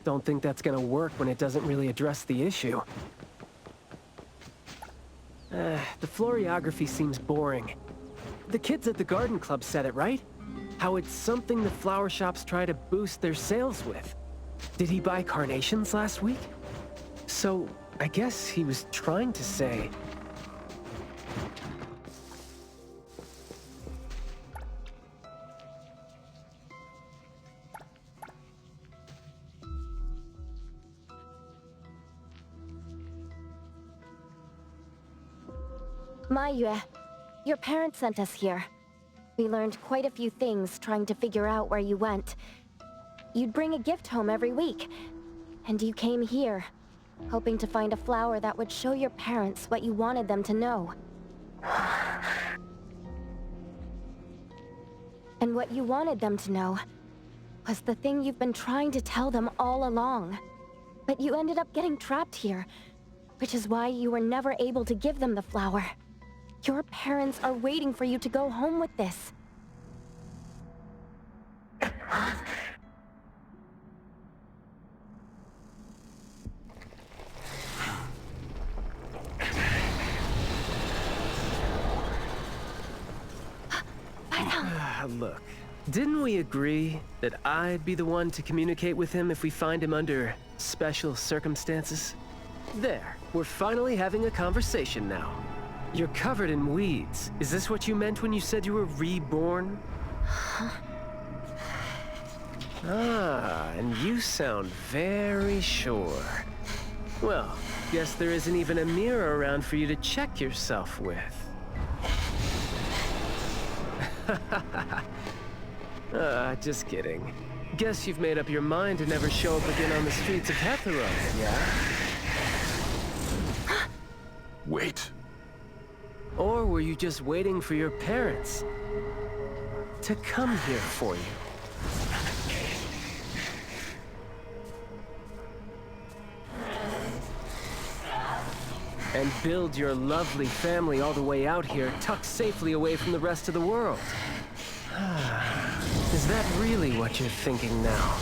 Don't think that's gonna work when it doesn't really address the issue. The florography seems boring. The kids at the garden club said it, right? How it's something the flower shops try to boost their sales with. Did he buy carnations last week? So, I guess he was trying to say... Maiyue, your parents sent us here. We learned quite a few things trying to figure out where you went. You'd bring a gift home every week, and you came here, hoping to find a flower that would show your parents what you wanted them to know. And what you wanted them to know was the thing you've been trying to tell them all along. But you ended up getting trapped here, which is why you were never able to give them the flower. Your parents are waiting for you to go home with this. look. Didn't we agree that I'd be the one to communicate with him if we find him under special circumstances? There, we're finally having a conversation now. You're covered in weeds. Is this what you meant when you said you were reborn? Ah, and you sound very sure. Well, guess there isn't even a mirror around for you to check yourself with. Just kidding. Guess you've made up your mind to never show up again on the streets of Hetero, yeah? Wait. Or were you just waiting for your parents to come here for you? And build your lovely family all the way out here, tucked safely away from the rest of the world. Is that really what you're thinking now?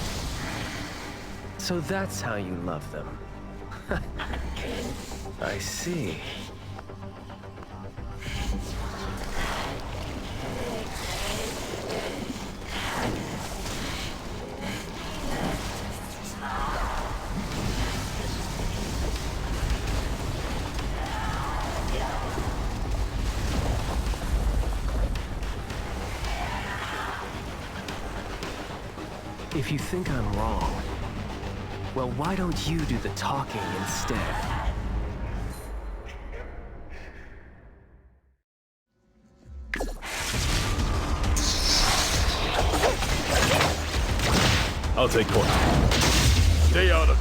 So that's how you love them. I see. If you think I'm wrong, well, why don't you do the talking instead? I'll take point. Stay out of...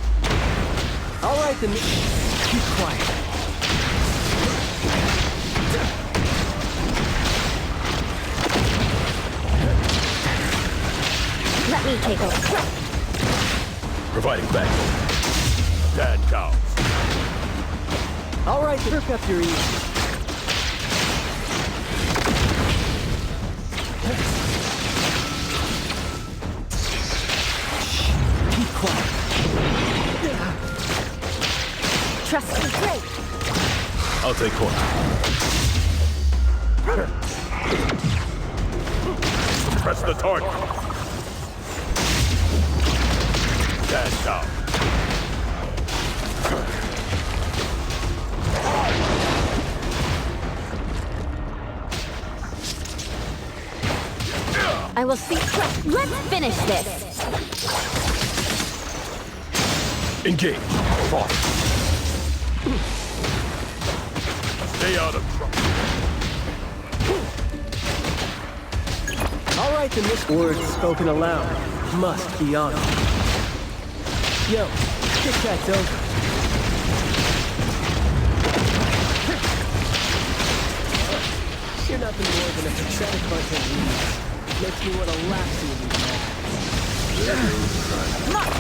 All right, then. Keep quiet. Let me take over. Providing backup. Stand down. All right, perk up your ears. Keep quiet. Trust me, great. I'll take point. Press the target. Stand down. I will see. Let's finish this. Engage. Fought. Stay out of trouble. All right, then this word spoken aloud must be honored. Yo, Kit Kat's over. You're nothing more than a pathetic bunch of weeds. Makes me want to laugh to you. Come on!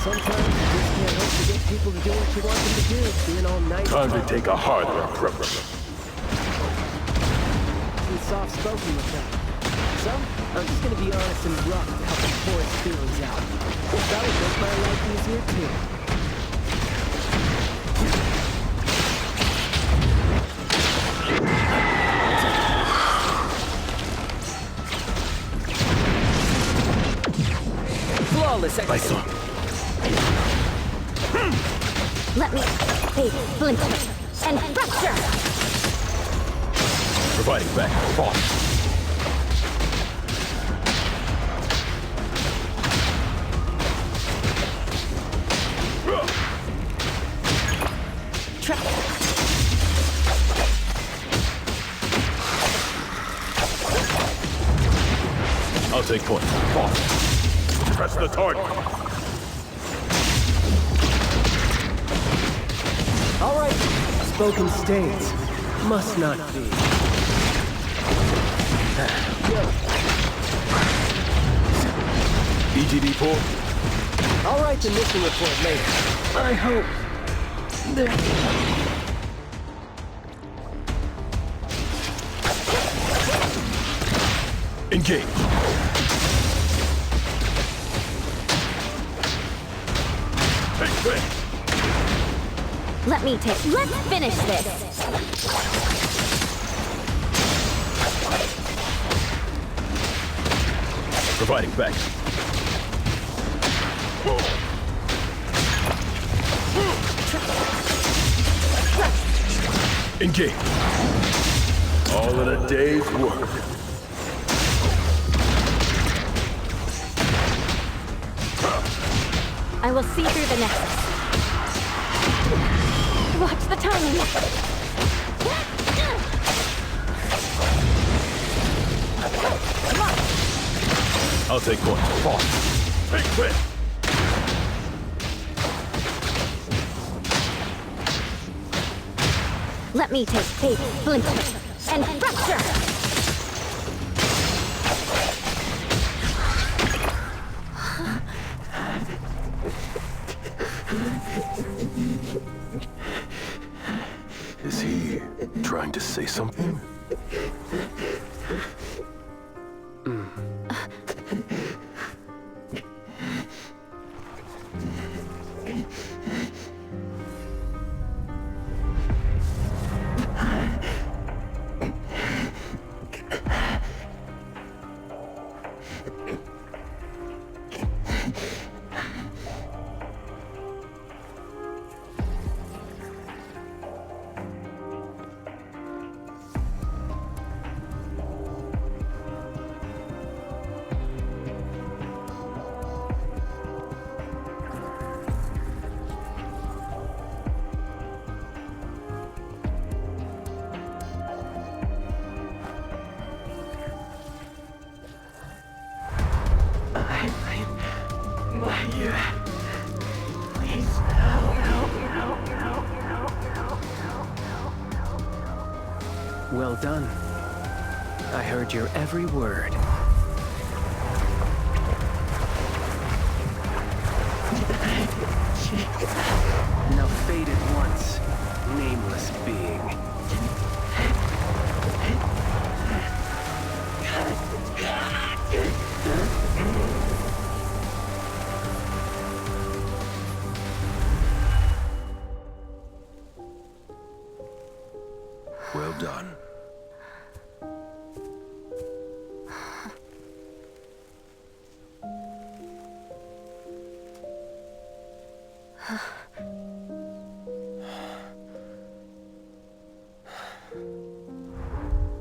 Sometimes you just can't hope to get people to do what you want them to do, being all nice. Time to take a harder approach. Be soft-spoken with them. So, I'm just gonna be honest and rough to help the boys' feelings out. That would make my life easier too. Flawless execution. Let me splinter and fracture. Providing back. Fought. I'll take point. Fought. Press the target. All right. Spoken states. Must not be. Yo. EGD port. I'll write the mission report later. I hope. There. Engage. Let's finish this. Providing backup. Engage. All in a day's work. I will see through the nexus. Watch the timing. Come on. I'll take point. Pause. Take quit. Let me take bait, splinter, and fracture! Is he trying to say something? Well done. I heard your every word. Now fade at once, nameless being. Well done.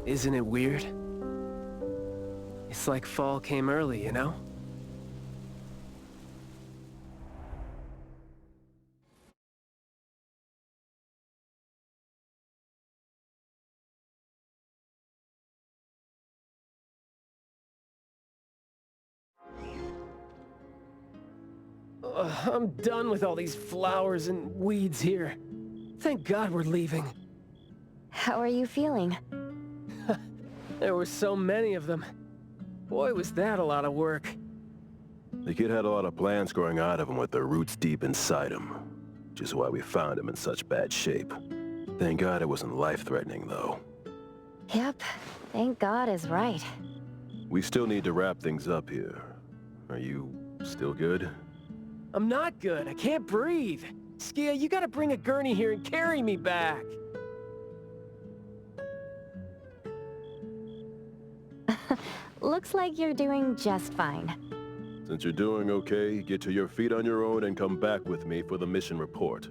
Isn't it weird? It's like fall came early, you know? I'm done with all these flowers and weeds here. Thank God we're leaving. How are you feeling? There were so many of them. Boy, was that a lot of work. The kid had a lot of plans growing out of him with their roots deep inside him, which is why we found him in such bad shape. Thank God it wasn't life-threatening, though. Yep, thank God is right. We still need to wrap things up here. Are you still good? I'm not good. I can't breathe. Skia, you gotta bring a gurney here and carry me back. Looks like you're doing just fine. Since you're doing okay, get to your feet on your own and come back with me for the mission report.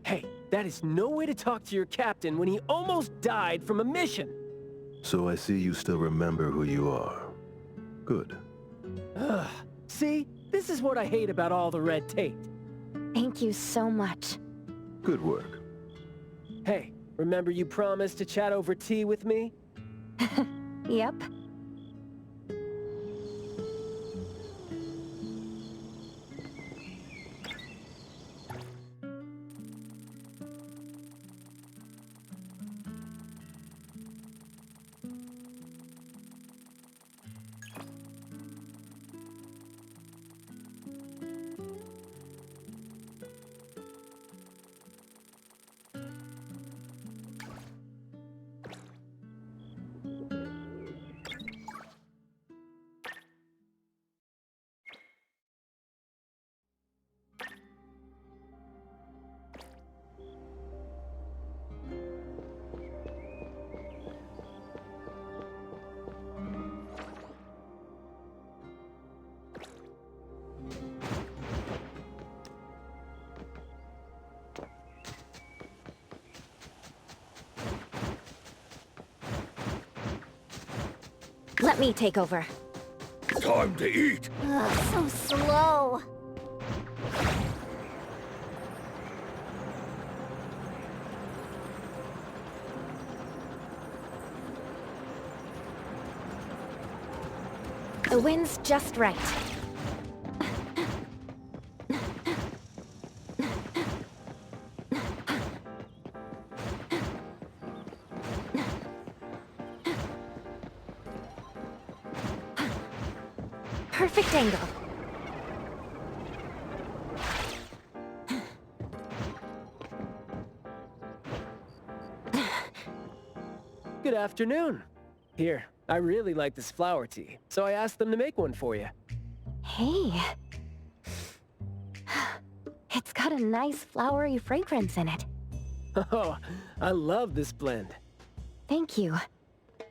Hey, that is no way to talk to your captain when he almost died from a mission. So I see you still remember who you are. Good. Ugh. See? This is what I hate about all the red tape. Thank you so much. Good work. Hey, remember you promised to chat over tea with me? Yep. Let me take over. Time to eat! Ugh, so slow. The wind's just right. Perfect angle. Good afternoon. Here, I really like this flower tea, so I asked them to make one for you. Hey. It's got a nice flowery fragrance in it. Oh, I love this blend. Thank you.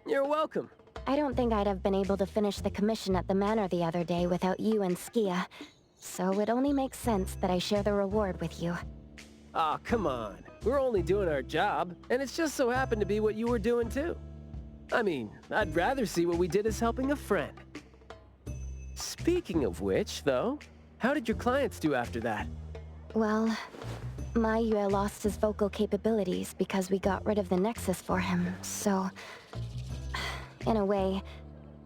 You're welcome. I don't think I'd have been able to finish the commission at the manor the other day without you and Skia, so it only makes sense that I share the reward with you. Aw, come on. We're only doing our job, and it's just so happened to be what you were doing too. I mean, I'd rather see what we did as helping a friend. Speaking of which, though, how did your clients do after that? Well, Mayue lost his vocal capabilities because we got rid of the Nexus for him, so... in a way,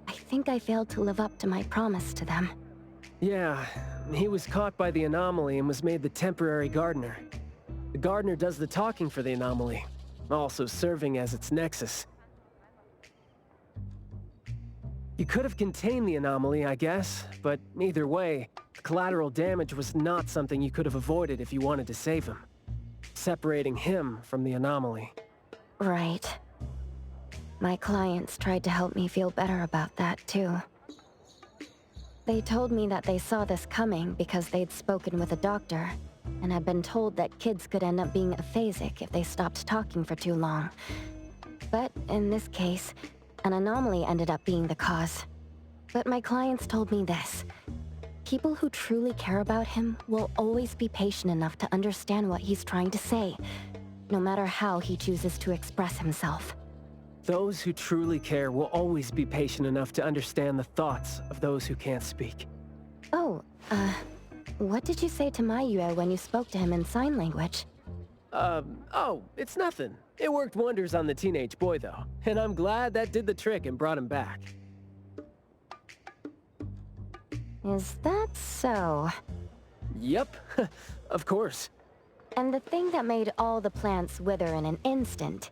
I think I failed to live up to my promise to them. Yeah, he was caught by the anomaly and was made the temporary gardener. The gardener does the talking for the anomaly, also serving as its nexus. You could have contained the anomaly, I guess, but either way, collateral damage was not something you could have avoided if you wanted to save him. Separating him from the anomaly. Right. My clients tried to help me feel better about that, too. They told me that they saw this coming because they'd spoken with a doctor, and had been told that kids could end up being aphasic if they stopped talking for too long. But in this case, an anomaly ended up being the cause. But my clients told me this. People who truly care about him will always be patient enough to understand what he's trying to say, no matter how he chooses to express himself. Those who truly care will always be patient enough to understand the thoughts of those who can't speak. Oh, what did you say to Mayue when you spoke to him in sign language? Oh, it's nothing. It worked wonders on the teenage boy, though, and I'm glad that did the trick and brought him back. Is that so? Yep, of course. And the thing that made all the plants wither in an instant,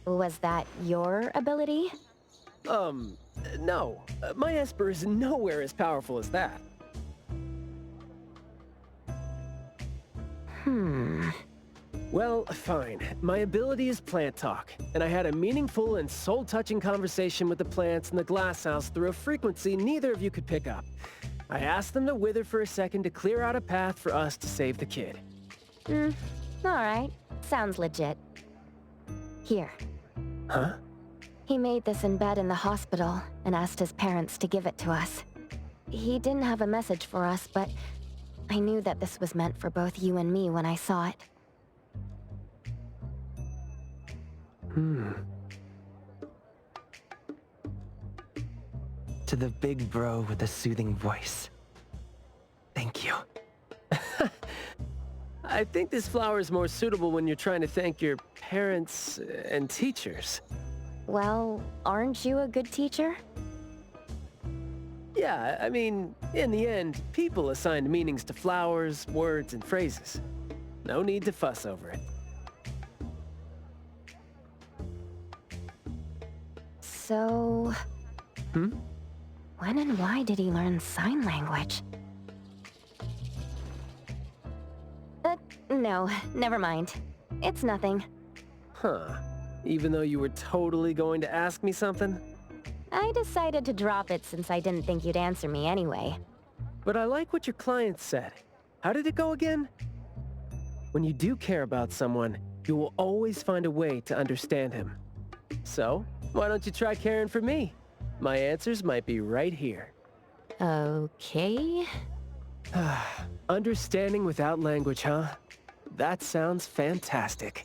was that your ability? No. My Esper is nowhere as powerful as that. Well, fine. My ability is plant talk, and I had a meaningful and soul-touching conversation with the plants in the glass house through a frequency neither of you could pick up. I asked them to wither for a second to clear out a path for us to save the kid. Alright. Sounds legit. Here. Huh? He made this in bed in the hospital and asked his parents to give it to us. He didn't have a message for us, but I knew that this was meant for both you and me when I saw it. To the big bro with the soothing voice. Thank you. I think this flower is more suitable when you're trying to thank your parents and teachers. Well, aren't you a good teacher? Yeah, I mean, in the end, people assigned meanings to flowers, words, and phrases. No need to fuss over it. So... when and why did he learn sign language? No, never mind. It's nothing. Huh. Even though you were totally going to ask me something? I decided to drop it since I didn't think you'd answer me anyway. But I like what your client said. How did it go again? When you do care about someone, you will always find a way to understand him. So, why don't you try caring for me? My answers might be right here. Okay. Understanding without language, huh? That sounds fantastic.